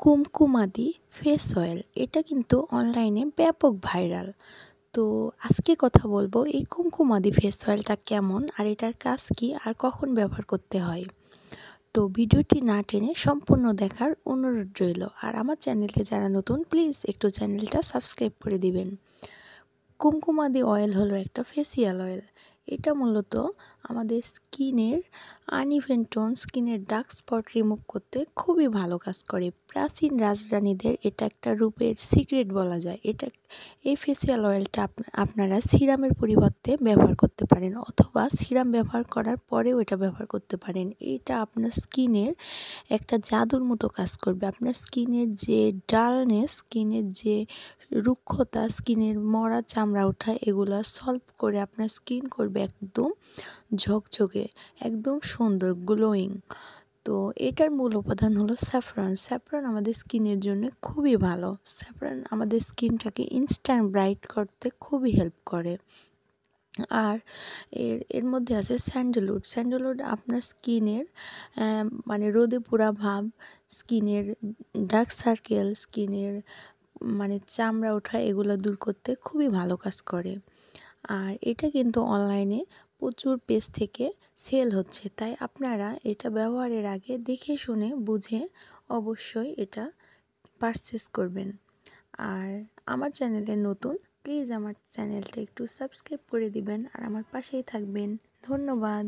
Kumkumadi face oil এটা কিন্তু অনলাইনে ব্যাপক ভাইরাল। তো আজকে কথা বলবো এই কুমকুমাদি ফেস অয়েলটা কেমন আর এটার কাজ কি আর কখন ব্যবহার করতে হয়। তো ভিডিওটি না টেনে সম্পূর্ণ দেখার অনুরোধ রইল। আর আমার চ্যানেলে যারা নতুন প্লিজ একটু চ্যানেলটা সাবস্ক্রাইব করে দিবেন। কুমকুমাদি অয়েল হলো একটা ফেসিয়াল অয়েল। এটা মূলত আমাদের স্কিনের আনইভেন টোন, স্কিনের ডার্ক স্পট রিমুভ করতে খুবই ভালো কাজ করে। প্রাচীন রাজরানীদের এটা একটা রূপের সিক্রেট বলা যায়। এই ফেসিয়াল অয়েলটা আপনারা সিরামের পরিবর্তে ব্যবহার করতে পারেন, অথবা সিরাম ব্যবহার করার পরেও এটা ব্যবহার করতে পারেন। এটা আপনার স্কিনের একটা জাদুর মতো কাজ করবে। আপনার স্কিনের যে ডালনেস, স্কিনের যে রুক্ষতা, স্কিনের মরা চামড়া ওঠা, এগুলা সলভ করে আপনার স্কিন করবে একদম ঝকঝকে, একদম সুন্দর গ্লোয়িং। তো এটার মূল উপাদান হলো স্যাফরন। স্যাফরন আমাদের স্কিনের জন্য খুবই ভালো। স্যাফরন আমাদের স্কিনটাকে ইনস্ট্যান্ট ব্রাইট করতে খুবই হেল্প করে। আর এর মধ্যে আছে স্যান্ডেলউড। স্যান্ডেলউড আপনার স্কিনের মানে রোদে পোড়া ভাব, স্কিনের ডার্ক সার্কেল, স্কিনের মানে চামড়া ওঠা, এগুলো দূর করতে খুবই ভালো কাজ করে। আর এটা কিন্তু অনলাইনে প্রচুর পেজ থেকে সেল হচ্ছে, তাই আপনারা এটা ব্যবহারের আগে দেখে শুনে বুঝে অবশ্যই এটা পারচেস করবেন। আর আমার চ্যানেলে নতুন, প্লিজ আমার চ্যানেলটা একটু সাবস্ক্রাইব করে দিবেন আর আমার পাশেই থাকবেন। ধন্যবাদ।